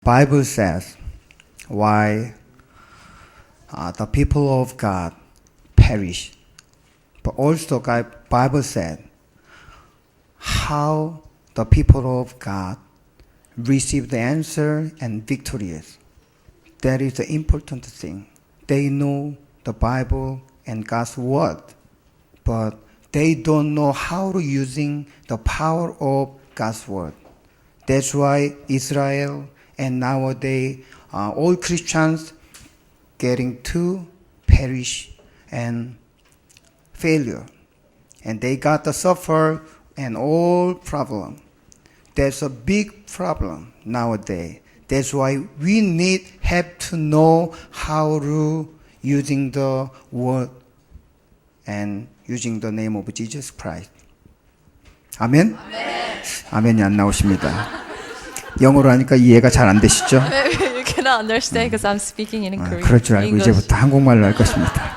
Bible says why the people of God perish. But also Bible said how the people of God receive the answer and victorious. That is the important thing. They know the Bible and God's word, but they don't know how to using the power of God's word. That's why Israel and nowadays all Christians getting to perish and failure. And they got to suffer and all problem. That's a big problem nowadays. That's why we have to know how to using the word and using the name of Jesus Christ. 아멘? 아멘이 안 나오십니다. 영어로 하니까 이해가 잘 안 되시죠? You cannot understand because I'm speaking in Korean. 그럴 줄 알고 English. 이제부터 한국말로 할 것입니다.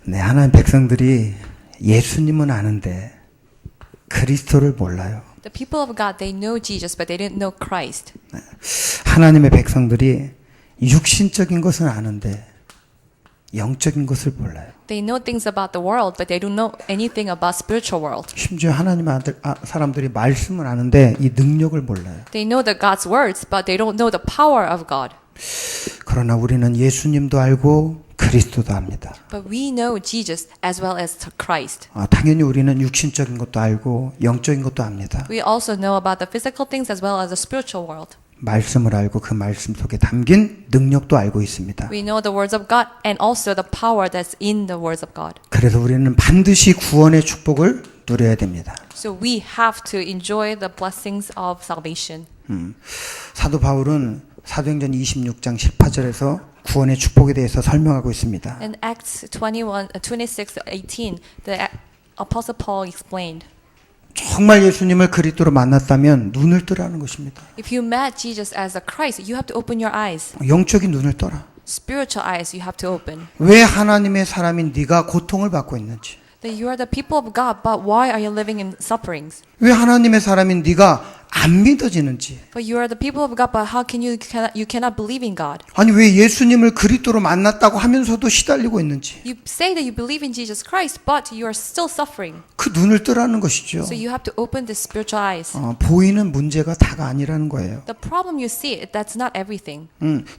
네, 하나님 백성들이 예수님은 아는데 그리스도를 몰라요. The people of God, they know Jesus, but they didn't know Christ. 하나님의 백성들이 육신적인 것은 아는데 영적인 것을 몰라요. They know things about the world, but they don't know anything about spiritual world. 심지어 하나님 사람들이 말씀을 아는데 이 능력을 몰라요. They know the God's words, but they don't know the power of God. 그러나 우리는 예수님도 알고 그리스도도 압니다. But we know Jesus as well as Christ. 당연히 우리는 육신적인 것도 알고 영적인 것도 압니다. We also know about the physical things as well as the spiritual world. 말씀을 알고 그 말씀 속에 담긴 능력도 알고 있습니다. We know the words of God and also the power that's in the words of God. 그래서 우리는 반드시 구원의 축복을 누려야 됩니다. So we have to enjoy the blessings of salvation. 사도 바울은 사도행전 26장 18절에서 구원의 축복에 대해서 설명하고 있습니다. In Acts 26:18, the Apostle Paul explained, 정말 예수님을 그리스도로 만났다면 눈을 뜨라는 것입니다. if you met Jesus as a Christ, you have to open your eyes. 영적인 눈을 떠라. Spiritual eyes you have to open. 왜 하나님의 사람인 네가 고통을 받고 있는지. That you are the people of God, but why are you living in sufferings? 왜 하나님의 사람인 네가 안 믿어지는지. But you are the people of God, but how can you cannot believe in God? 아니 왜 예수님을 그리스도로 만났다고 하면서도 시달리고 있는지. You say that you believe in Jesus Christ, but you are still suffering. 그 눈을 뜨라는 것이죠. So you have to open the spiritual eyes. 보이는 문제가 다가 아니라는 거예요. The problem you see, that's not everything.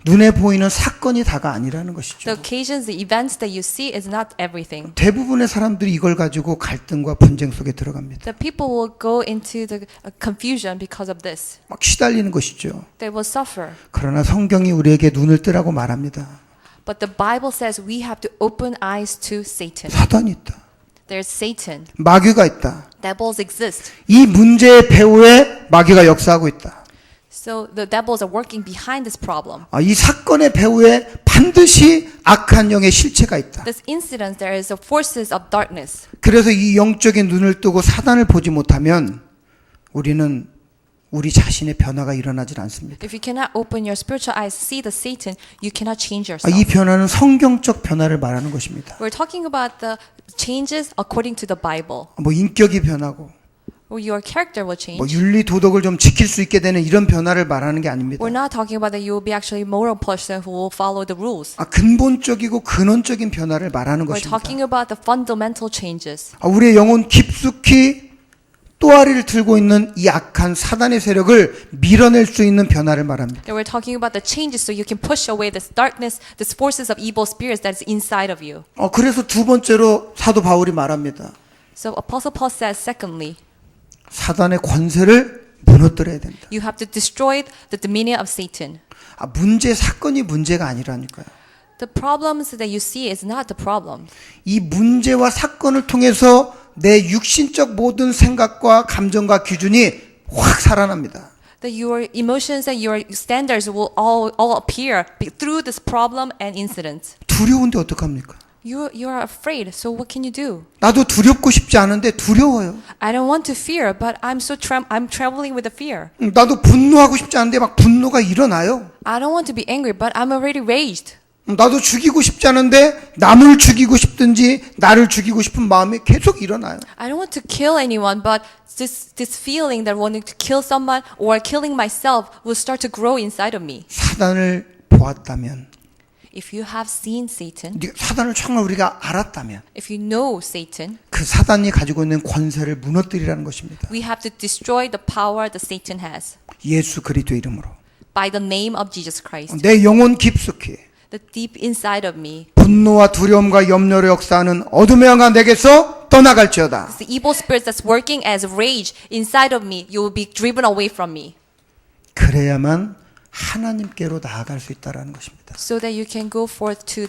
눈에 보이는 사건이 다가 아니라는 것이죠. The occasions, the events that you see is not everything. 대부분의 사람들이 이걸 가지고 갈등과 분쟁 속에 들어갑니다. The people will go into the confusion because of this. 막 시달리는 것이죠. They will suffer. 그러나 성경이 우리에게 눈을 뜨라고 말합니다. But the Bible says we have to open eyes to Satan. 사단이 있다. There's Satan. 마귀가 있다. Devils exist. 이 문제의 배후에 마귀가 역사하고 있다. So the devils are working behind this problem. 이 사건의 배후에 반드시 악한 영의 실체가 있다. This incident, there is a forces of darkness. 그래서 이 영적인 눈을 뜨고 사단을 보지 못하면 우리는 우리 자신의 변화가 일어나질 않습니다. If you cannot open your spiritual eyes, see the Satan, you cannot change yourself. 이 변화는 성경적 변화를 말하는 것입니다. We're talking about the changes according to the Bible. 인격이 변하고 Or your character will change. 윤리 도덕을 좀 지킬 수 있게 되는 이런 변화를 말하는 게 아닙니다. We're not talking about that you will be actually a moral person who will follow the rules. 근본적이고 근원적인 변화를 말하는 We're 것입니다. talking about the fundamental changes. 우리의 영혼 깊숙이 또아리를 들고 있는 이 악한 사단의 세력을 밀어낼 수 있는 변화를 말합니다. That we're talking about the changes so you can push away this darkness, these forces of evil spirits that is inside of you. 그래서 두 번째로 사도 바울이 말합니다. So Apostle Paul says, secondly, 사단의 권세를 무너뜨려야 된다. you have to destroy the dominion of Satan. 사건이 문제가 아니라니까요. The problems that you see is not the problem. 이 문제와 사건을 통해서 내 육신적 모든 생각과 감정과 기준이 확 살아납니다. That your emotions and your standards will all appear through this problem and incidents. 두려운데 어떡합니까? You are afraid, so what can you do? 나도 두렵고 싶지 않은데 두려워요. I don't want to fear, but I'm traveling with the fear. 나도 분노하고 싶지 않은데 막 분노가 일어나요. I don't want to be angry, but I'm already raged. 나도 죽이고 싶지 않은데 남을 죽이고 싶든지 나를 죽이고 싶은 마음이 계속 일어나요. I don't want to kill anyone, but this feeling that wanting to kill someone or killing myself will start to grow inside of me. 사단을 보았다면, If you have seen Satan, 사단을 정말 우리가 알았다면 if you know Satan, 그 사단이 가지고 있는 권세를 무너뜨리라는 것입니다. we have to destroy the power that Satan has 예수 그리스도의 이름으로 by the name of Jesus Christ. 내 영혼 깊숙이 The deep inside of me. 분노와 두려움과 염려로 역사하는 어둠의 영아 내게서 떠나갈지어다. The evil spirit that's working as rage inside of me, you will be driven away from me. 그래야만 하나님께로 나아갈 수 있다라는 것입니다. So that you can go forth to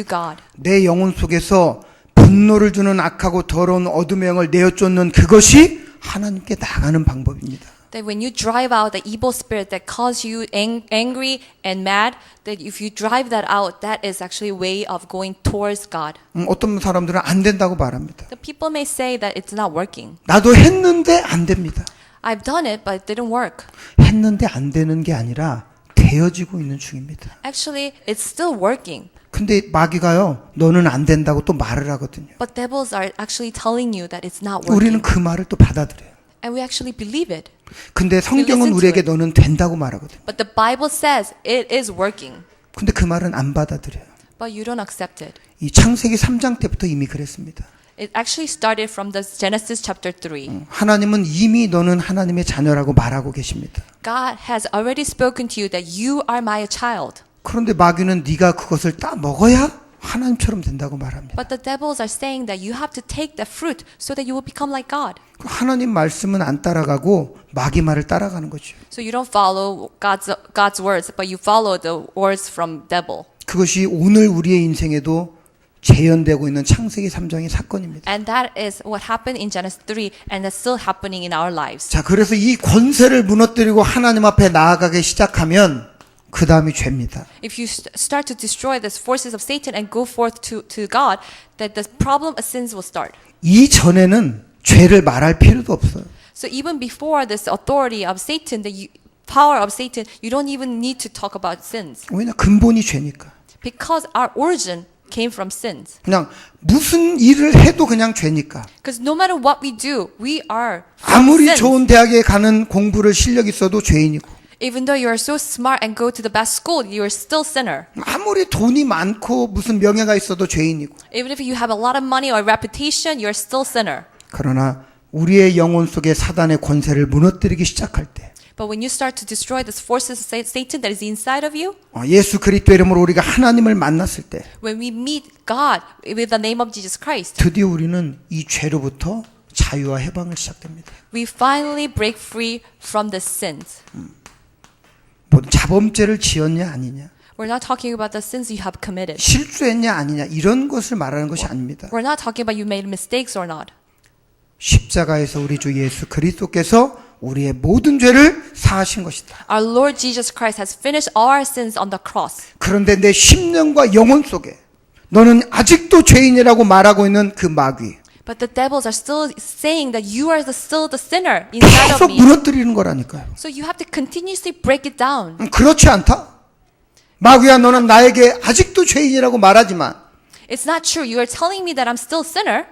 God. 내 영혼 속에서 분노를 주는 악하고 더러운 어둠의 영을 내어쫓는 그것이 하나님께 나가는 방법입니다. That when you drive out the evil spirit that causes you angry and mad, that if you drive that out, that is actually a way of going towards God. 어떤 사람들은 안 된다고 말합니다. The people may say that it's not working. 나도 했는데 안 됩니다. I've done it, but it didn't work. 했는데 안 되는 게 아니라 되어지고 있는 중입니다. Actually, it's still working. 근데 마귀가요, 너는 안 된다고 또 말을 하거든요. But devils are actually telling you that it's not 우리는 working. 그 말을 또 받아들여요. And we actually believe it. 근데 성경은 listen to 우리에게 it. 너는 된다고 말하거든요. But the Bible says it is working. 근데 그 말은 안 받아들여요. But you don't accept it. 이 창세기 3장 때부터 이미 그랬습니다. It actually started from the Genesis chapter 3. 하나님은 이미 너는 하나님의 자녀라고 말하고 계십니다. God has already spoken to you that you are my child. 그런데 마귀는 네가 그것을 따 먹어야 하나님처럼 된다고 말합니다. But the devils are saying that you have to take the fruit so that you will become like God. 하나님 말씀은 안 따라가고 마귀 말을 따라가는 거죠. So you don't follow God's words, but you follow the words from devil. 그것이 오늘 우리의 인생에도 재현되고 있는 창세기 3장의 사건입니다. And that is what happened in Genesis 3 and that's still happening in our lives. 자, 그래서 이 권세를 무너뜨리고 하나님 앞에 나아가기 시작하면 그 다음이 죄입니다. If you start to destroy these forces of Satan and go forth to God, that the problem of sins will start. 이전에는 죄를 말할 필요도 없어요. So even before this authority of Satan, power of Satan, you don't even need to talk about sins. 왜냐? 근본이 죄니까. Because our origin came from sins. 그냥 무슨 일을 해도 그냥 죄니까. Because no matter what we do, we are from 아무리 sins. 좋은 대학에 가는 공부를 실력 있어도 죄인이고. Even though you are so smart and go to the best school, you are still sinner. 아무리 돈이 많고 무슨 명예가 있어도 죄인이고. Even if you have a lot of money or reputation, you are still sinner. 그러나 우리의 영혼 속에 사단의 권세를 무너뜨리기 시작할 때 But when you start to destroy these forces of Satan that is inside of you, 예수 그리스도 이름으로 우리가 하나님을 만났을 때 when we meet God with the name of Jesus Christ, 드디어 우리는 이 죄로부터 자유와 해방을 시작됩니다. we finally break free from the sins. 뭐 자범죄를 지었냐 아니냐, We're not talking about the sins you have committed. 실수했냐 아니냐 이런 것을 말하는 것이 아닙니다. We're not talking about you made mistakes or not. 십자가에서 우리 주 예수 그리스도께서 우리의 모든 죄를 사하신 것이다. Our Lord Jesus Christ has finished all our sins on the cross. 그런데 내 심령과 영혼 속에 너는 아직도 죄인이라고 말하고 있는 그 마귀 But the devils are still saying that you are still the sinner inside of 계속 me. 무너뜨리는 거라니까요. So you have to continuously break it down. 그렇지 않다? 마귀야, 너는 나에게 아직도 죄인이라고 말하지만 It's not true. You are telling me that I'm still a sinner,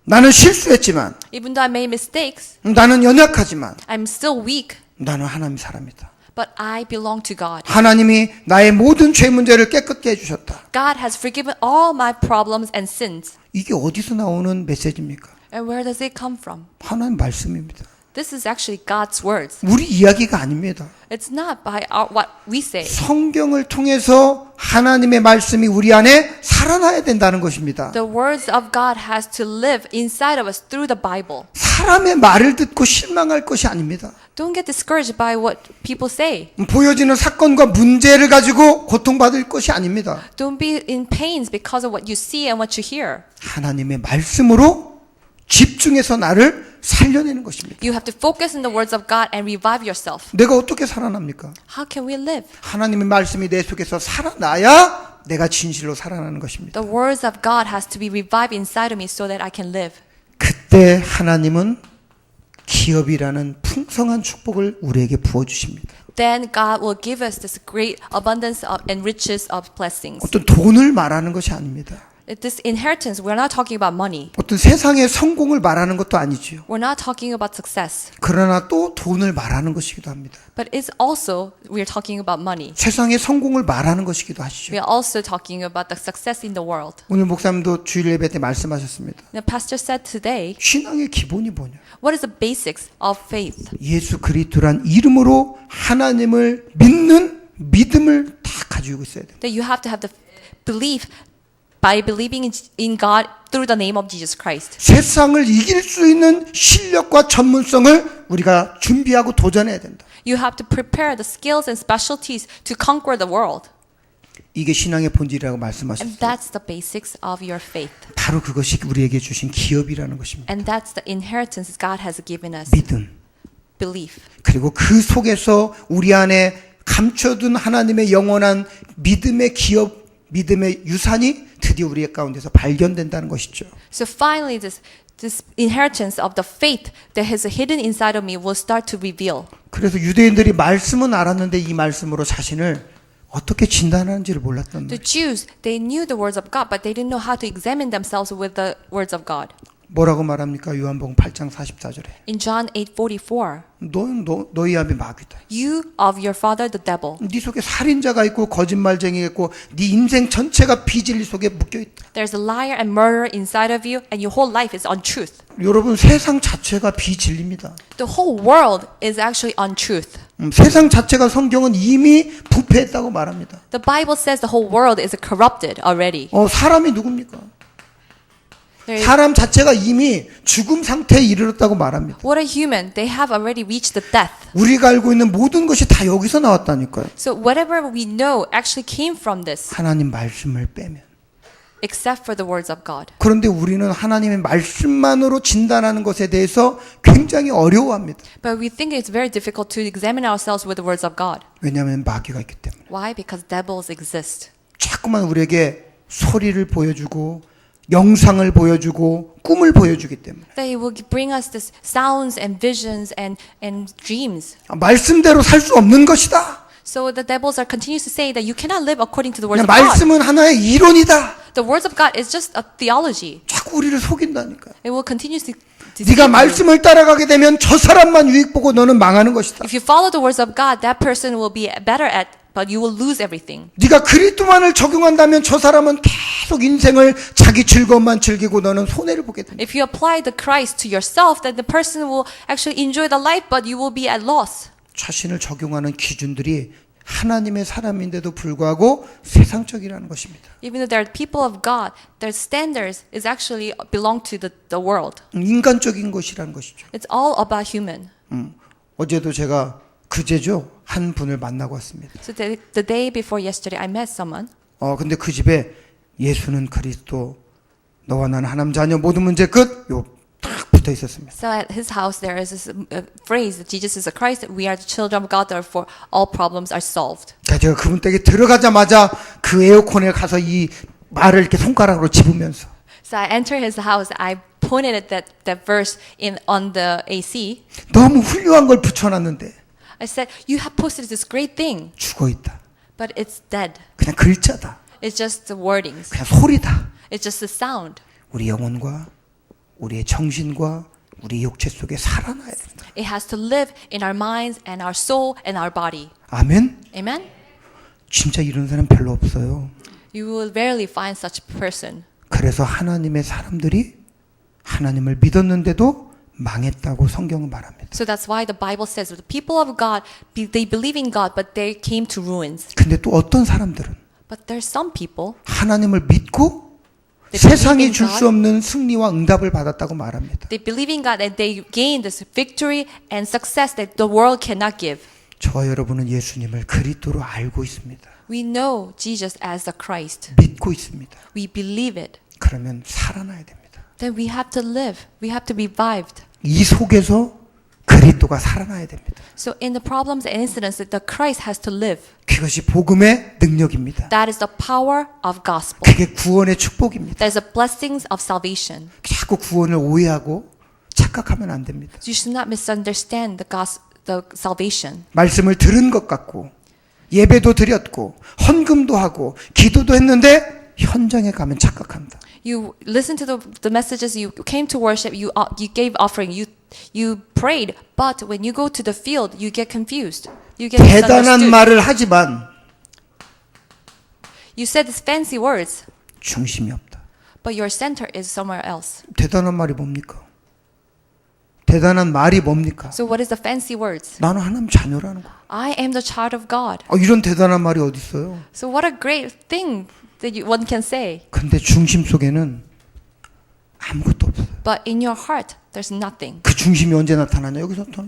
나는 실수했지만 even though I made mistakes. 나는 연약하지만 I'm still weak, 나는 하나님 사람이다. but I belong to God. 하나님이 나의 모든 죄 문제를 깨끗게 해주셨다. God has forgiven all my problems and sins. 이게 어디서 나오는 메시지입니까? And where does it come from? 하나님 말씀입니다. This is actually God's words. 우리 이야기가 아닙니다. It's not by what we say. 성경을 통해서 하나님의 말씀이 우리 안에 살아나야 된다는 것입니다. The words of God has to live inside of us through the Bible. 사람의 말을 듣고 실망할 것이 아닙니다. Don't get discouraged by what people say. 보여지는 사건과 문제를 가지고 고통받을 것이 아닙니다. Don't be in pains because of what you see and what you hear. 하나님의 말씀으로 집중해서 나를 살려내는 것입니다. You have to focus on the words of God and revive yourself. 내가 어떻게 살아납니까? How can we live? 하나님의 말씀이 내 속에서 살아나야 내가 진실로 살아나는 것입니다. The words of God has to be revived inside of me so that I can live. 그때 하나님은 기업이라는 풍성한 축복을 우리에게 부어 주십니다. then God will give us this great abundance of, and riches of blessings. 어떤 돈을 말하는 것이 아닙니다. This inheritance, we're not talking about money. 어떤 세상의 성공을 말하는 것도 아니지요. We're not talking about success. 그러나 또 돈을 말하는 것이기도 합니다. But it's also, we're talking about money. 세상의 성공을 말하는 것이기도 하시죠. We're also talking about the success in the world. 오늘 목사님도 주일 예배 때 말씀하셨습니다. The pastor said today, 신앙의 기본이 뭐냐? what is the basics of faith? 예수 그리스도란 이름으로 하나님을 믿는 믿음을 다 가지고 있어야 돼요. That you have to have the belief by believing in God through the name of Jesus Christ. 세상을 이길 수 있는 실력과 전문성을 우리가 준비하고 도전해야 된다. You have to prepare the skills and specialties to conquer the world. 이게 신앙의 본질이라고 And 말씀하셨어요. that's the basics of your faith. 바로 그것이 우리에게 주신 기업이라는 것입니다. And that's the inheritance God has given us. 믿음. Belief. 그리고 그 속에서 우리 안에 감춰둔 하나님의 영원한 믿음의 기업, 믿음의 유산이 드디어 우리 가운데서 발견된다는 것이죠. So finally, this inheritance of the faith that is hidden inside of me will start to reveal. 그래서 유대인들이 말씀은 알았는데 이 말씀으로 자신을 어떻게 진단하는지를 몰랐단 The 말이에요. Jews, they knew the words of God, but they didn't know how to examine themselves with the words of God. 뭐라고 말합니까? 요한복음 8장 44절에 In John 8:44, 너희 아비 마귀다. you of your father the devil. 네 속에 살인자가 있고 거짓말쟁이가 있고 네 인생 전체가 비진리 속에 묶여 있다. There's a liar and murderer inside of you, and your whole life is untruth. 여러분 세상 자체가 비진리입니다. The whole world is actually untruth. 세상 자체가 성경은 이미 부패했다고 말합니다. The Bible says the whole world is corrupted already. 사람이 누굽니까? There is- 사람 자체가 이미 죽음 상태에 이르렀다고 말합니다. What a human! They have already reached the death. 우리가 알고 있는 모든 것이 다 여기서 나왔다니까요. So whatever we know actually came from this, 하나님 말씀을 빼면. except for the words of God. 그런데 우리는 하나님의 말씀만으로 진단하는 것에 대해서 굉장히 어려워합니다. But we think it's very difficult to examine ourselves with the words of God. 왜냐하면 마귀가 있기 때문에. Why? Because devils exist. 자꾸만 우리에게 소리를 보여주고 영상을 보여주고 꿈을 보여주기 때문에. They will bring us this sounds and visions and dreams. 말씀대로 살 수 없는 것이다. So the devils are continues to say that you cannot live according to the words 그냥 of God. 말씀은 하나의 이론이다. The words of God is just a theology. 자꾸 우리를 속인다니까요. It will continue to 네가 deceive you. 말씀을 따라가게 되면 저 사람만 유익 보고 너는 망하는 것이다. If you follow the words of God, that person will be better at, but you will lose everything. 네가 그리스도만을 적용한다면 저 사람은 계속 인생을 자기 즐거움만 즐기고 너는 손해를 보게 된다. If you apply the Christ to yourself, then the person will actually enjoy the life, but you will be at loss. 자신을 적용하는 기준들이 하나님의 사람인데도 불구하고 세상적이라는 것입니다. Even though they're people of God, their standards is actually belong to the world. 인간적인 것이라는 것이죠. It's all about human. 어제도 제가 그제죠 한 분을 만나고 왔습니다. So the day before yesterday, I met someone. 근데 그 집에 예수는 그리스도, 너와 나는 하나님 자녀, 모든 문제 끝. 요 딱 붙어 있었습니다. So at his house, there is this phrase that Jesus is a Christ. We are the children of God. Therefore, all problems are solved. 제가 그분 댁에 들어가자마자 그 에어컨에 가서 이 말을 이렇게 손가락으로 집으면서 So I enter his house. I pointed at that verse on the AC. 너무 훌륭한 걸 붙여놨는데 I said, "You have posted this great thing, 죽어 있다. but it's dead. 그냥 글자다. It's just the wordings. 그냥 소리다. It's just the sound. 우리 영혼과 우리의 정신과 우리 육체 속에 살아나야 된다. It has to live in our minds and our soul and our body." 아멘. Amen. 진짜 이런 사람 별로 없어요. You will rarely find such a person. 그래서 하나님의 사람들이 하나님을 믿었는데도 망했다고 성경은 말합니다. So that's why the Bible says the people of God, they believe in God, but they came to ruins. 근데 또 어떤 사람들은 But there's some people, 하나님을 믿고 They believe 세상이 in 줄 God. 수 없는 승리와 응답을 받았다고 말합니다. they believe in God and they gain this victory and success that the world cannot give. 저와 여러분은 예수님을 그리스도로 알고 있습니다. We know Jesus as the Christ. 믿고 있습니다. We believe it. 그러면 살아나야 됩니다. Then we have to live. We have to be revived. 이 속에서 그리스도가 살아나야 됩니다. So in the problems and incidents, the Christ has to live. 그것이 복음의 능력입니다. That is the power of gospel. 그게 구원의 축복입니다. That is the blessings of salvation. 자꾸 구원을 오해하고 자꾸 착각하면 안 됩니다. You should not misunderstand the salvation. 말씀을 들은 것 같고 예배도 드렸고 헌금도 하고 기도도 했는데 현장에 가면 착각합니다. You listen to the messages, you came to worship, you gave offering, you prayed, but when you go to the field, you get confused. You get 대단한 misunderstood. 말을 하지만 You said these fancy words, 중심이 없다. but your center is somewhere else. 대단한 말이 뭡니까? 대단한 말이 뭡니까? So what is the fancy words? 나는 하나님 자녀라는 거야. I am the child of God. 이런 대단한 말이 어디 있어요? So what a great thing that one can say. 근데 중심 속에는 아무것도 없어요. But in your heart, there's nothing. 그 중심이 언제 나타나냐? 여기서 또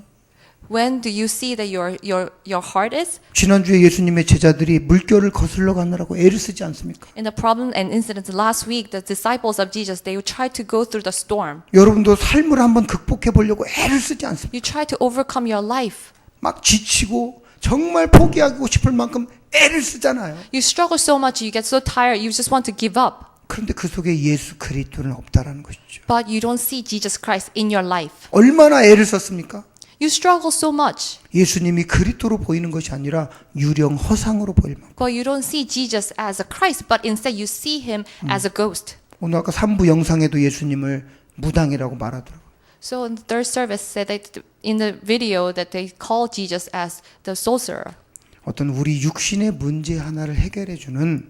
When do you see that your heart is? 지난주에 예수님의 제자들이 물결을 거슬러 가느라고 애를 쓰지 않습니까? In the problem and incidents last week, the disciples of Jesus, they tried to go through the storm. 여러분도 삶을 한번 극복해 보려고 애를 쓰지 않습니까? You try to overcome your life. 막 지치고 정말 포기하고 싶을 만큼 애를 쓰잖아요. You struggle so much, you get so tired, you just want to give up. 그런데 그 속에 예수 그리스도는 없다라는 것이죠. But you don't see Jesus Christ in your life. 얼마나 애를 썼습니까? You struggle so much, 예수님이 그리스도로 보이는 것이 아니라 유령 허상으로 보일 만큼. but you don't see Jesus as a Christ, but instead you see him as a ghost. 오늘 아까 3부 영상에도 예수님을 무당이라고 말하더라고요. So in the third service said that in the video that they call Jesus as the sorcerer. 어떤 우리 육신의 문제 하나를 해결해 주는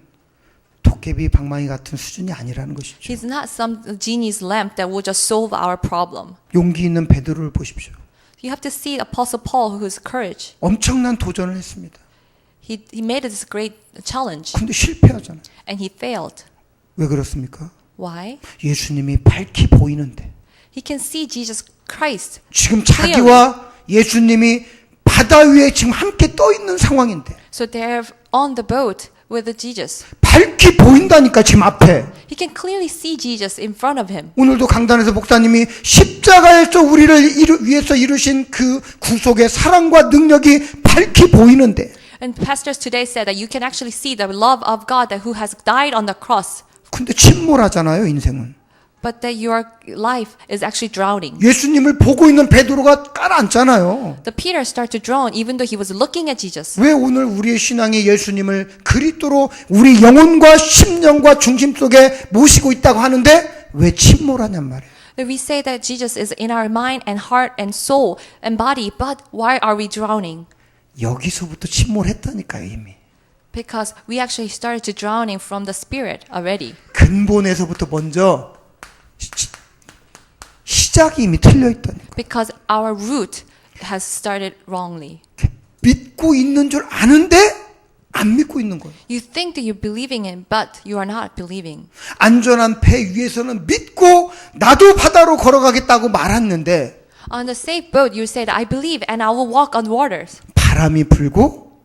도깨비 방망이 같은 수준이 아니라는 것이죠. He's not some genie's lamp that will just solve our problem. 용기 있는 베드로를 보십시오. You have to see Apostle Paul who's courage. 엄청난 도전을 했습니다. He made this great challenge 근데 실패하잖아요. and he failed. 왜 그렇습니까? Why? 예수님이 밝히 보이는데 He can see Jesus Christ. 지금 자기와 예수님이 바다 위에 지금 함께 떠 있는 상황인데 So they're on the boat with Jesus. 밝히 보인다니까 지금 앞에. He can clearly see Jesus in front of him. 오늘도 강단에서 목사님이 십자가에서 우리를 위해서 이루신 그 구속의 사랑과 능력이 밝히 보이는데 And pastors today said that you can actually see the love of God that who has died on the cross, 근데 침몰하잖아요 인생은. but that your life is actually drowning. 예수님을 보고 있는 베드로가 깔아앉잖아요. The Peter started to drown even though he was looking at Jesus. 왜 오늘 우리의 신앙이 예수님을 그리스도로 우리 영혼과 심령과 중심 속에 모시고 있다고 하는데 왜 침몰하냔 말이에요. That we say that Jesus is in our mind and heart and soul and body, but why are we drowning? 여기서부터 침몰했다니까요 이미. Because we actually started to drowning from the spirit already. 근본에서부터 먼저 시작이 이미 틀려 있다니까. Because our root has started wrongly. 믿고 있는 줄 아는데 안 믿고 있는 거예요. You think that you're believing in, but you are not believing. 안전한 배 위에서는 믿고 나도 바다로 걸어가겠다고 말았는데 On the safe boat, you said, I believe and I will walk on waters. 바람이 불고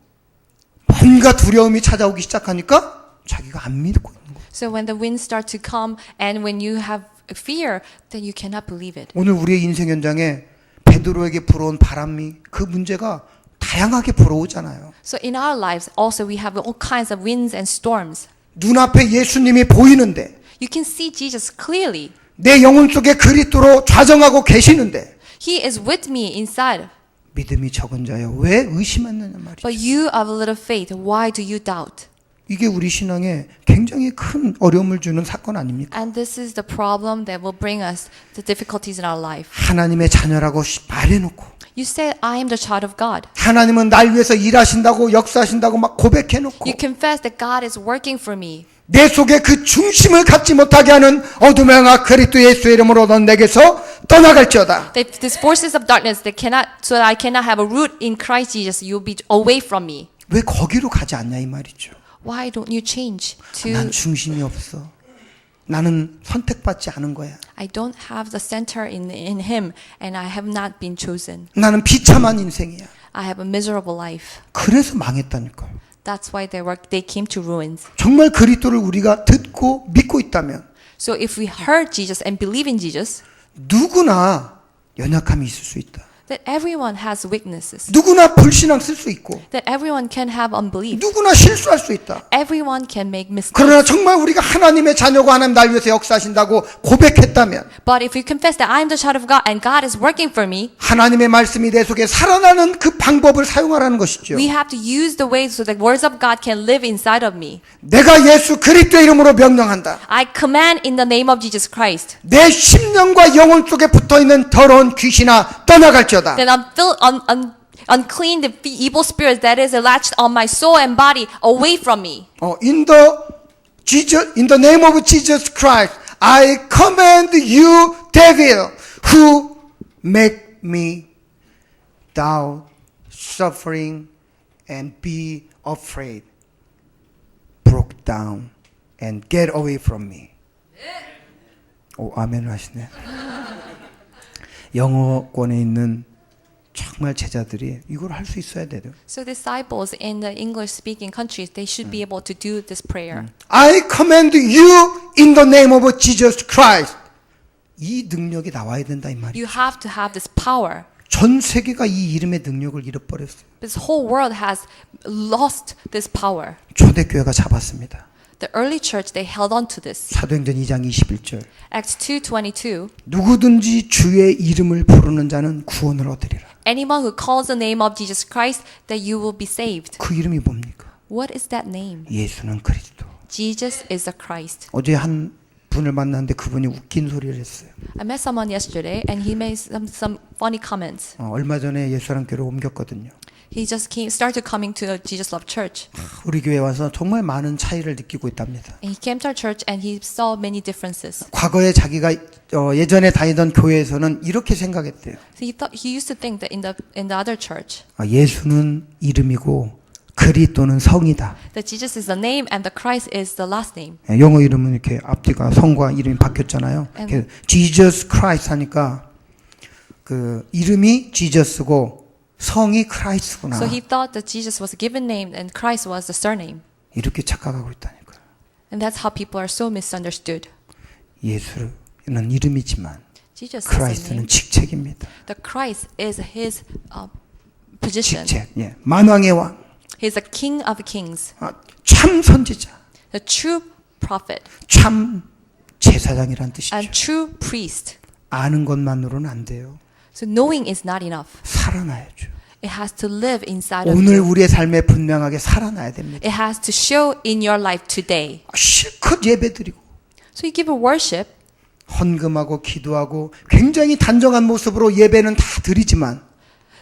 뭔가 두려움이 찾아오기 시작하니까 자기가 안 믿고 있는 거예요. So when the winds start to come and when you have fear, then you cannot believe it. 오늘 우리의 인생 현장에 베드로에게 불어온 바람이 그 문제가 다양하게 불어오잖아요. So in our lives also we have all kinds of winds and storms. 눈앞에 예수님이 보이는데 You can see Jesus clearly. 내 영혼 속에 그리스도로 좌정하고 계시는데 He is with me inside. 믿음이 적은 자여 왜 의심하느냐 말이죠. But you have a little faith. Why do you doubt? 이게 우리 신앙에 굉장히 큰 어려움을 주는 사건 아닙니까? And this is the problem that will bring us the difficulties in our life. 하나님의 자녀라고 말해놓고 You say, I am the child of God. 하나님은 날 위해서 일하신다고 역사하신다고 막 고백해놓고 You confess that God is working for me. 내 속에 그 중심을 갖지 못하게 하는 어둠의 영아 그리스도 예수의 이름으로 넌 내게서 떠나갈지어다. That these forces of darkness that cannot, so that I cannot have a root in Christ Jesus, you'll be away from me. 왜 거기로 가지 않냐 이 말이죠. Why don't you change 난 to, 중심이 없어. 나는 선택받지 않은 거야. I don't have the center in Him and I have not been chosen. 나는 비참한 인생이야. I have a miserable life. 그래서 망했다니까요. That's why they came to ruins. 정말 그리스도를 우리가 듣고 믿고 있다면 So if we heard Jesus and believe in Jesus, 누구나 연약함이 있을 수 있다. that everyone has weaknesses, 누구나 불신앙 쓸 수 있고 that everyone can have unbelief, 누구나 실수할 수 있다. everyone can make mistakes. 그러나 정말 우리가 하나님의 자녀고 하나님 날 위해서 역사하신다고 고백했다면 But if you confess that I am the child of God and God is working for me, 하나님의 말씀이 내 속에 살아나는 그 방법을 사용하라는 것이죠. we have to use the ways so the words of God can live inside of me. 내가 예수 그리스도의 이름으로 명령한다. I command in the name of Jesus Christ 내 심령과 영혼 속에 붙어있는 더러운 귀신아 떠나갈지어다. that unclean the evil spirits that is latched on my soul and body away from me. In the name of Jesus Christ, I command you, devil, who make me doubt, suffering, and be afraid, broke down, and get away from me. 오, 아멘을 하시네. 영어권에 있는 정말 제자들이 이걸 할 수 있어야 돼요. So disciples in the English-speaking countries, they should be able to do this prayer. I command you in the name of Jesus Christ. 이 능력이 나와야 된다 이 말이에요. You have to have this power. 전 세계가 이 이름의 능력을 잃어버렸어요. This whole world has lost this power. 초대교회가 잡았습니다. The early church, they held on to this. 사도행전 2장 21절. Acts 2:22. 누구든지 주의 이름을 부르는 자는 구원을 얻으리라. Anyone who calls the name of Jesus Christ, that you will be saved. 그 이름이 뭡니까? What is that name? 예수는 그리스도. Jesus is the Christ. 어제 한 분을 만났는데 그분이 웃긴 소리를 했어요. I met someone yesterday and he made some funny comments. 얼마 전에 예수사랑교회로 옮겼거든요. He just started coming to the Jesus Love Church. 우리 교회 와서 정말 많은 차이를 느끼고 있답니다. And he came to our church and he saw many differences. 과거에 자기가 예전에 다니던 교회에서는 이렇게 생각했대요. So he used to think that in the other church, 예수는 이름이고 그리스도는 성이다. that Jesus is the name and the Christ is the last name. 영어 이름은 이렇게 앞뒤가 성과 이름이 바뀌었잖아요. Jesus Christ 하니까 그 이름이 Jesus고 성이 크라이스구나. So he thought that Jesus was a given name and Christ was the surname. 이렇게 착각하고 있다니까요. And that's how people are so misunderstood. 예수는 이름이지만 Jesus is a 크라이스는 name. 직책입니다. The Christ is his position. 직책. 예. 만왕의 왕. He's a king of kings, 참 선지자. the true prophet, 참 제사장이란 뜻이죠. and true priest. 아는 것만으로는 안 돼요. So knowing is not enough. 살아나야죠. It has to live inside of 오늘 you. 우리의 삶에 분명하게 살아나야 됩니다. It has to show in your life today. 실컷 예배드리고 So you give a worship, 헌금하고 기도하고 굉장히 단정한 모습으로 예배는 다 드리지만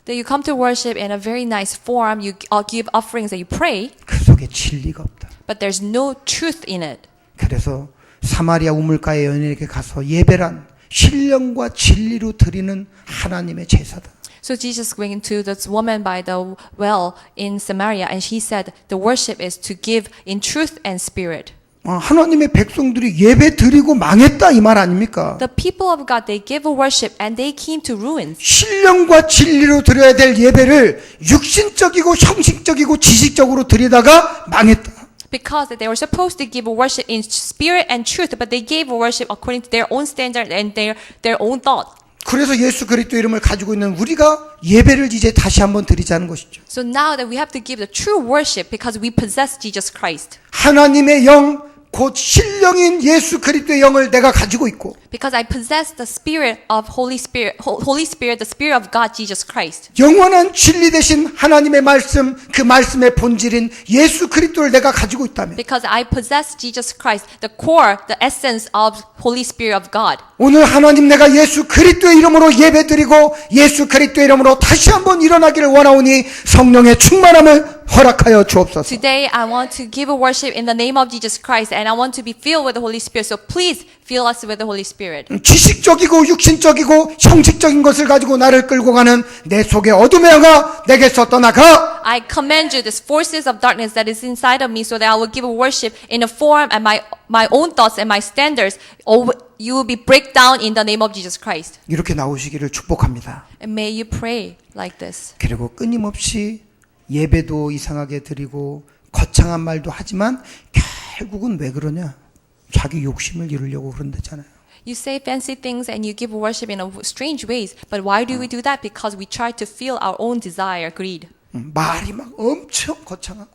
that you come to worship in a very nice form, you give offerings that you pray, 그 속에 진리가 없다. but there's no truth in it. 그래서 사마리아 우물가의 여인에게 가서 예배란 신령과 진리로 드리는 하나님의 제사다. So Jesus went to this woman by the well in Samaria and he said the worship is to give in truth and spirit. 하나님의 백성들이 예배 드리고 망했다 이 말 아닙니까? The people of God, they give a worship and they came to ruins. 신령과 진리로 드려야 될 예배를 육신적이고 형식적이고 지식적으로 드리다가 망했다. Because they were supposed to give a worship in spirit and truth, but they gave a worship according to their own standard and their own thought. 그래서 예수 그리스도 이름을 가지고 있는 우리가 예배를 이제 다시 한번 드리자는 것이죠. So now that we have to give the true worship because we possess Jesus Christ. 하나님의 영, 곧 신령인 예수 그리스도의 영을 내가 가지고 있고 Because I possess the spirit of Holy Spirit, the spirit of God, Jesus Christ. 영원한 진리 대신 하나님의 말씀, 그 말씀의 본질인 예수 그리스도를 내가 가지고 있다면 Because I possess Jesus Christ, the core, the essence of Holy Spirit of God. 오늘 하나님 내가 예수 그리스도의 이름으로 예배드리고 예수 그리스도의 이름으로 다시 한번 일어나기를 원하오니 성령의 충만함을 허락하여 주옵소서. Today I want to give a worship in the name of Jesus Christ and I want to be filled with the Holy Spirit. So please fill us with the Holy Spirit. 지식적이고 육신적이고 형식적인 것을 가지고 나를 끌고 가는 내 속의 어둠의 영아 내게서 떠나가. I command you this forces of darkness that is inside of me so that I will give a worship in a form and my own thoughts and my standards. You will be break down in the name of Jesus Christ. 이렇게 나오시기를 축복합니다. And may you pray like this. 그리고 끊임없이 예배도 이상하게 드리고 거창한 말도 하지만 결국은 왜 그러냐? 자기 욕심을 이루려고 그런다잖아요. You say fancy things and you give worship in a strange ways. But why do we do that? Because we try to feel our own desire, greed. 말이 막 엄청 거창하고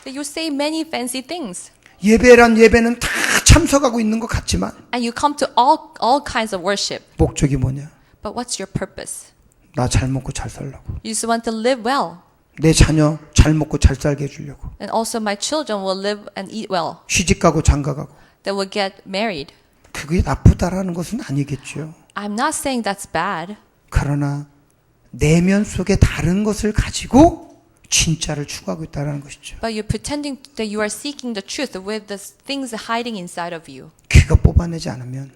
So you say many fancy things. 예배란 예배는 다 참석하고 있는 것 같지만 And you come to all kinds of worship. 목적이 뭐냐? But what's your purpose? 나 잘 먹고 잘 살라고. You just want to live well. 내 자녀 잘 먹고 잘 살게 해주려고. And also my children will live and eat well. 시집가고 장가가고. They will get married. 그게 나쁘다라는 것은 아니겠죠. I'm not saying that's bad. 그러나 내면 속에 다른 것을 가지고 진짜를 추구하고 있다는 것이죠. But you're pretending that you are seeking the truth with the things hiding inside of you. 그거 뽑아내지 않으면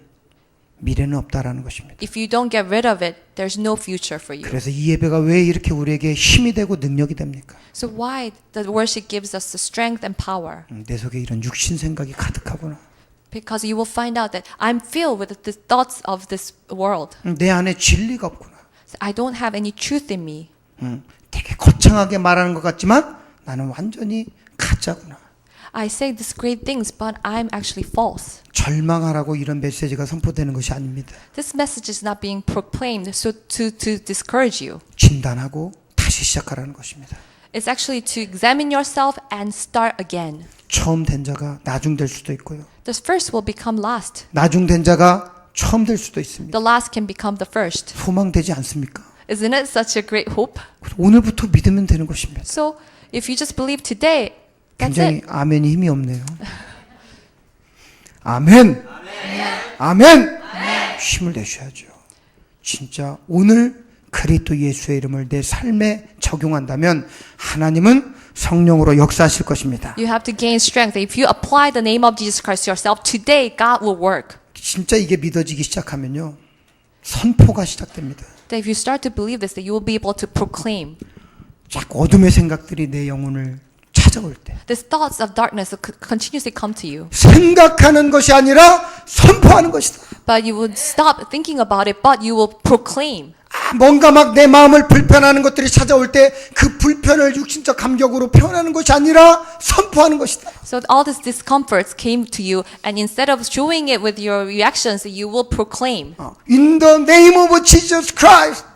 미래는 없다라는 것입니다. If you don't get rid of it, there's no future for you. 그래서 이 예배가 왜 이렇게 우리에게 힘이 되고 능력이 됩니까? So why the worship gives us the strength and power? 내 속에 이런 육신 생각이 가득하구나. Because you will find out that I'm filled with the thoughts of this world. 내 안에 진리가 없구나. So I don't have any truth in me. 되게 거창하게 말하는 것 같지만 나는 완전히 가짜구나. I say these great things, but I'm actually false. 절망하라고 이런 메시지가 선포되는 것이 아닙니다. This message is not being proclaimed so to discourage you. 진단하고 다시 시작하라는 것입니다. It's actually to examine yourself and start again. 처음 된 자가 나중 될 수도 있고요. The first will become last. 나중 된 자가 처음 될 수도 있습니다. The last can become the first. 소망되지 않습니까? Isn't it such a great hope? 오늘부터 믿으면 되는 것입니다. So if you just believe today, that's 굉장히 it. 아멘이 힘이 없네요. 아멘. 아멘. 힘을 내셔야죠. 진짜 오늘 그리스도 예수의 이름을 내 삶에 적용한다면 하나님은 성령으로 역사하실 것입니다. You have to gain strength. If you apply the name of Jesus Christ yourself, today God will work. 진짜 이게 믿어지기 시작하면요. 선포가 시작됩니다. That if you start to believe this, that you will be able to proclaim. 자꾸 어둠의 생각들이 내 영혼을 찾아올 때 These thoughts of darkness will continuously come to you. 생각하는 것이 아니라 선포하는 것이다. But you would stop thinking about it, but you will proclaim. 뭔가 막 내 마음을 불편하는 것들이 찾아올 때 그 불편을 육신적 감격으로 표현하는 것이 아니라 선포하는 것이다. So all these discomforts came to you, and instead of showing it with your reactions, you will proclaim. In the name of Jesus Christ,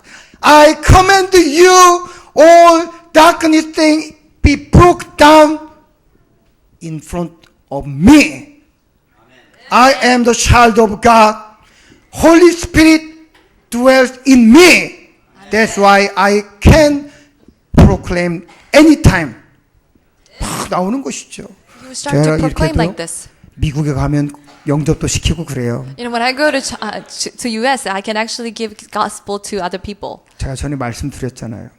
I command you, all darkness thing be broke down in front of me. I am the child of God. Holy Spirit dwells in me. That's why I can proclaim anytime. 막 나오는 것이죠. You start to proclaim like this. 미국에 가면 영접도 시키고 그래요. You know, when I go to US, I can actually give gospel to other people. 제가 전에 말씀드렸잖아요.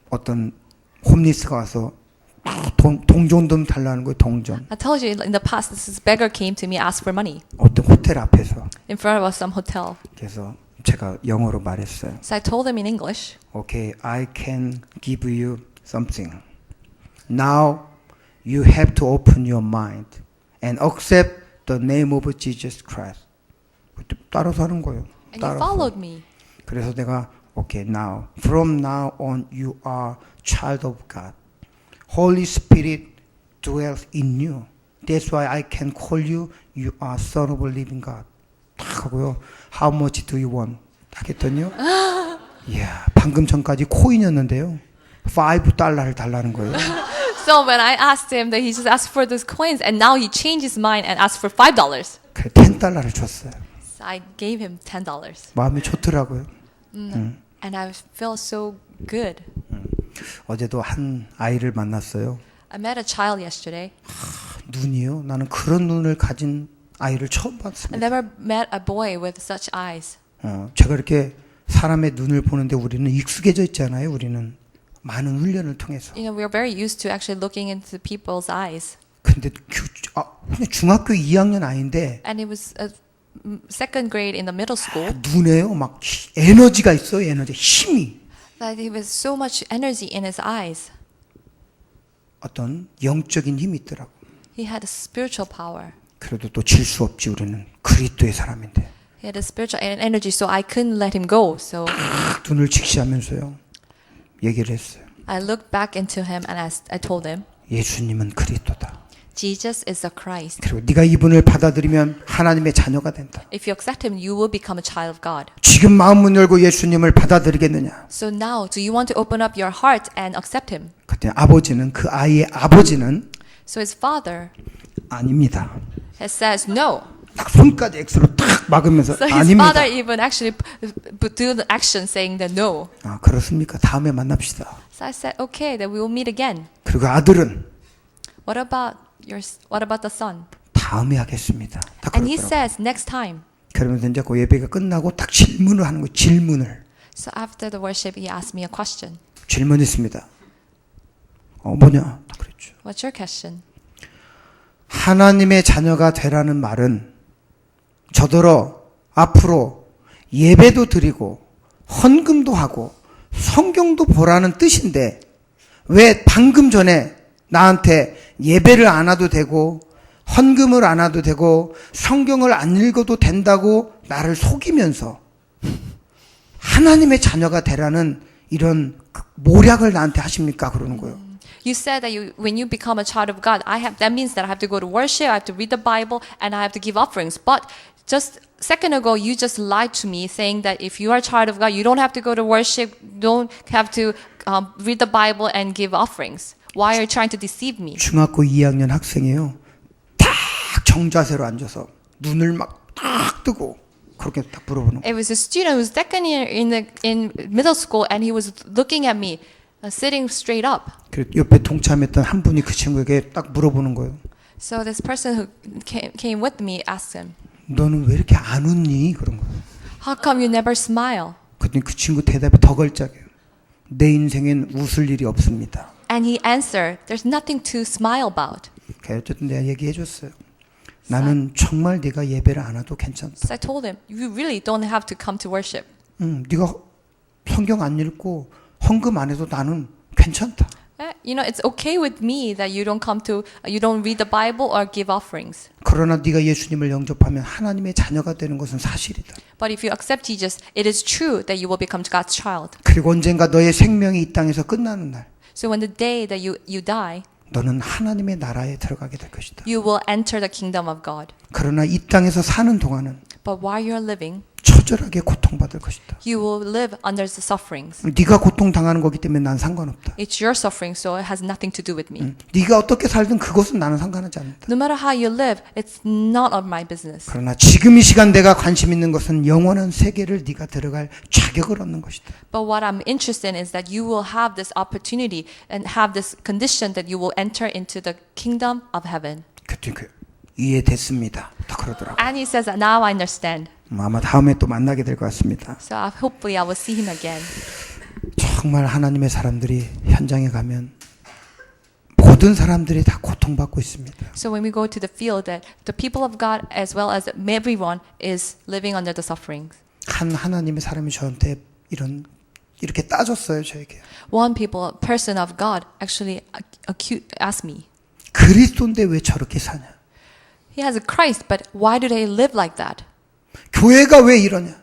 어떤 홈리스가 와서 동전 좀 달라는 거예요. 동전. I told you in the past, this beggar came to me, asked for money 어떤 호텔 앞에서. in front of some hotel. 그래서 제가 영어로 말했어요. So I told him in English, Okay, I can give you something. Now you have to open your mind and accept the name of Jesus Christ. 그때 따라서 하는 거예요. and he followed me. 그래서 내가 Okay, now from now on you are child of God. Holy Spirit dwells in you. That's why I can call you. You are son of a living God. 딱 하고요. How much do you want? 딱 했더니요. 이야, 방금 전까지 코인이었는데요. $5를 달라는 거예요. So when I asked him that he just asked for those coins, and now he changed his mind and asked for $5. 그래, $10를 줬어요. So I gave him $10. 마음이 좋더라고요. And I felt so good. 어제도 한 아이를 만났어요. I met a child yesterday. 눈이요? 나는 그런 눈을 가진 아이를 처음 I 봤습니다. never met a boy with such eyes. 제가 이렇게 사람의 눈을 보는데 우리는 익숙해져 있잖아요. 우리는 많은 훈련을 통해서. You know, we're very used to actually looking into people's eyes. 근데 그냥 중학교 2학년 아이인데 And it was a second grade in the middle school. 눈에요 막 에너지가 있어요. 에너지, 힘이. That he was so much energy in his eyes. 어떤 영적인 힘이 있더라고. He had a spiritual power. 그래도 또 질 수 없지. 우리는 그리스도의 사람인데. He had a spiritual energy, so I couldn't let him go. So 눈을 직시하면서요. 얘기를 했어요. I looked back into him and I told him, 예수님은 그리스도다. Jesus is the Christ. 그리고 네가 이분을 받아들이면 하나님의 자녀가 된다. If you accept him, you will become a child of God. 지금 마음문 열고 예수님을 받아들이겠느냐? So now, do you want to open up your heart and accept him? 그때 아버지는 그 아이의 아버지는 So his father 아닙니다. says no. 딱 손까지 X로 탁 막으면서 So his 아닙니다. father even actually do the action saying that no. 아, 그렇습니까? 다음에 만납시다. So I said, okay, then we will meet again. 그리고 아들은 What about the son? 다음에 하겠습니다. 다 And he 그러더라고요. says next time. 그러면서 이제 그 예배가 끝나고 딱 질문을 하는 거예요. 질문을. So after the worship, he asked me a question. 질문 있습니다. 뭐냐? 딱 그랬죠. What's your question? 하나님의 자녀가 되라는 말은 저더러 앞으로 예배도 드리고 헌금도 하고 성경도 보라는 뜻인데 왜 방금 전에 나한테 예배를 안 와도 되고 헌금을 안 와도 되고 성경을 안 읽어도 된다고 나를 속이면서 하나님의 자녀가 되라는 이런 모략을 나한테 하십니까? 그러는 거예요. You said that when you become a child of God, that means that I have to go to worship, I have to read the Bible, and I have to give offerings. But just a second ago, you just lied to me, saying that if you are a child of God, you don't have to go to worship, don't have to read the Bible and give offerings. Why are you trying to deceive me? 중학교 2학년 학생이에요. 딱 정자세로 앉아서 눈을 막 딱 뜨고 그렇게 딱 물어보는 거예요. It was a student who was second year in middle school, and he was looking at me, sitting straight up. 그리고 옆에 동참했던 한 분이 그 친구에게 딱 물어보는 거예요. So this person who came with me asked him, 너는 왜 이렇게 안 웃니? 그런 거예요. how come you never smile? 그랬더니 그 친구 대답이 더 걸작이에요. 내 인생엔 웃을 일이 없습니다. And he answered, there's nothing to smile about. 어쨌든 내가 얘기해 줬어요. 나는 정말 네가 예배를 안 와도 괜찮다. So I told him, you really don't have to come to worship. 네가 성경 안 읽고 헌금 안 해도 나는 괜찮다. You know, it's okay with me that you don't read the Bible or give offerings. 그러나 네가 예수님을 영접하면 하나님의 자녀가 되는 것은 사실이다. But if you accept Jesus, it is true that you will become God's child. 그리고 언젠가 너의 생명이 이 땅에서 끝나는 날, So when the day that you die, 너는 하나님의 나라에 들어가게 될 것이다. you will enter the kingdom of God. 그러나 이 땅에서 사는 동안은 But while you're living, 처절하게 고통받을 것이다. you will live under the sufferings. 네가 고통당하는 거기 때문에 난 상관없다. It's your suffering, so it has nothing to do with me. 네가 어떻게 살든 그것은 나는 상관하지 않는다. No matter how you live, it's not of my business. 그러나 지금 이 시간 내가 관심 있는 것은 영원한 세계를 네가 들어갈 자격을 얻는 것이다. But what I'm interested in is that you will have this opportunity and have this condition that you will enter into the kingdom of heaven. 그때 이해됐습니다. 다 그러더라고. And he says, now I understand. 아마 다음에 또 만나게 될 것 같습니다. So hopefully I will see him again. 정말 하나님의 사람들이 현장에 가면 모든 사람들이 다 고통받고 있습니다. So when we go to the field, that the people of God as well as everyone is living under the sufferings. 한 하나님의 사람이 저한테 이렇게 따졌어요, 저에게. One person of God actually asked me, 그리스도인데 왜 저렇게 사냐? he has a Christ, but why do they live like that? 교회가 왜 이러냐?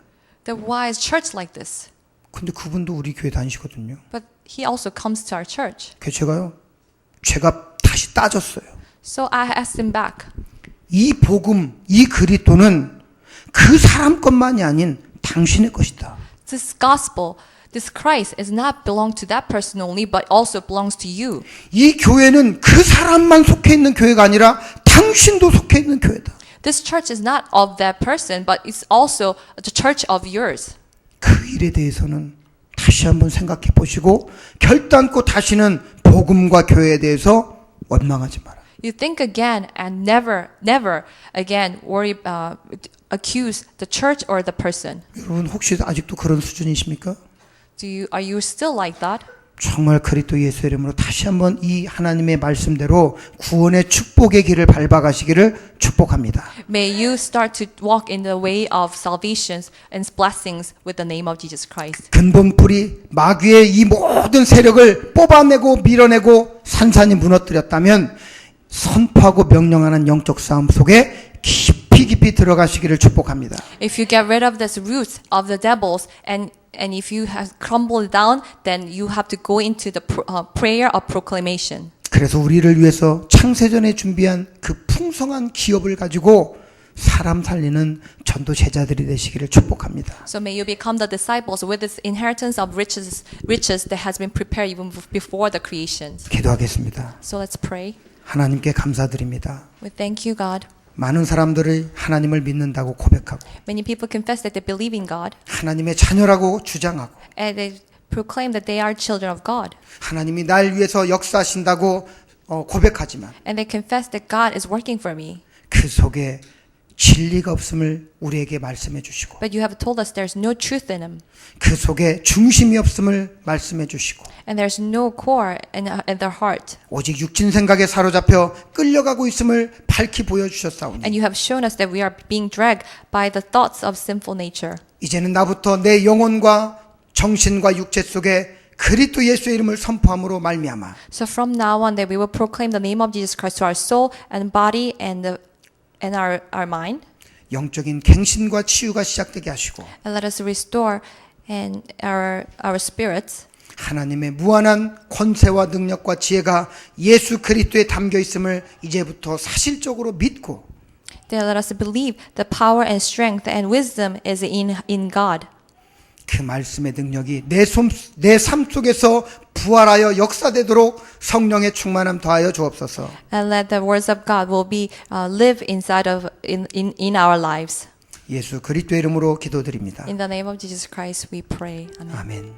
Then why is church like this? 근데 그분도 우리 교회 다니시거든요. But he also comes to our church. 그래서 제가 다시 따졌어요. So I asked him back. 이 복음, 이 그리스도는 그 사람 것만이 아닌 당신의 것이다. This gospel, this Christ is not belong to that person only, but also belongs to you. 이 교회는 그 사람만 속해 있는 교회가 아니라 당신도 속해 있는 교회다. This church is not of that person, but it's also the church of yours. 그 일에 대해서는 다시 한번 생각해 보시고 결단코 다시는 복음과 교회에 대해서 원망하지 마라. You think again and never again accuse the church or the person. 여러분 혹시 아직도 그런 수준이십니까? Are you still like that? 정말 그리스도 예수 이름으로 다시 한번 이 하나님의 말씀대로 구원의 축복의 길을 밟아가시기를 축복합니다. May you start to walk in the way of salvation and blessings with the name of Jesus Christ. 근본 뿌리 마귀의 이 모든 세력을 뽑아내고 밀어내고 산산이 무너뜨렸다면 선포하고 명령하는 영적 싸움 속에 깊이 들어가시기를 축복합니다. If you get rid of this root of the devils and if you have crumbled down, then you have to go into the prayer of proclamation. 그래서 우리를 위해서 창세전에 준비한 그 풍성한 기업을 가지고 사람 살리는 전도 제자들이 되시기를 축복합니다. So may you become the disciples with this inheritance of riches that has been prepared even before the creation. 기도하겠습니다. So let's pray. 하나님께 감사드립니다. We thank you, God. 많은 사람들이 하나님을 믿는다고 고백하고 Many people confess that they believe in God 하나님의 자녀라고 주장하고 and they proclaim that they are children of God. 하나님이 날 위해서 역사하신다고 고백하지만 And they confess that God is working for me. 그 속에 진리가 없음을 우리에게 말씀해 주시고 But you have told us there's no truth in him. 그 속에 중심이 없음을 말씀해 주시고 And there's no core in their heart. 오직 육신 생각에 사로잡혀 끌려가고 있음을 밝히 보여주셨사오니 And you have shown us that we are being dragged by the thoughts of sinful nature. 이제는 나부터 내 영혼과 정신과 육체 속에 그리스도 예수의 이름을 선포함으로 말미암아 So from now on that we will proclaim the name of Jesus Christ to our soul and body and our mind. 영적인 갱신과 치유가 시작되게 하시고 And let us restore and our spirits. 하나님의 무한한 권세와 능력과 지혜가 예수 그리스도에 담겨 있음을 이제부터 사실적으로 믿고 Then let us believe the power and strength and wisdom is in God. 그 말씀의 능력이 내 삶 속에서 부활하여 역사되도록 성령의 충만함 더하여 주옵소서. And let the words of God will be live inside of in our lives. 예수 그리스도의 이름으로 기도드립니다. In the name of Jesus Christ we pray. Amen. 아멘.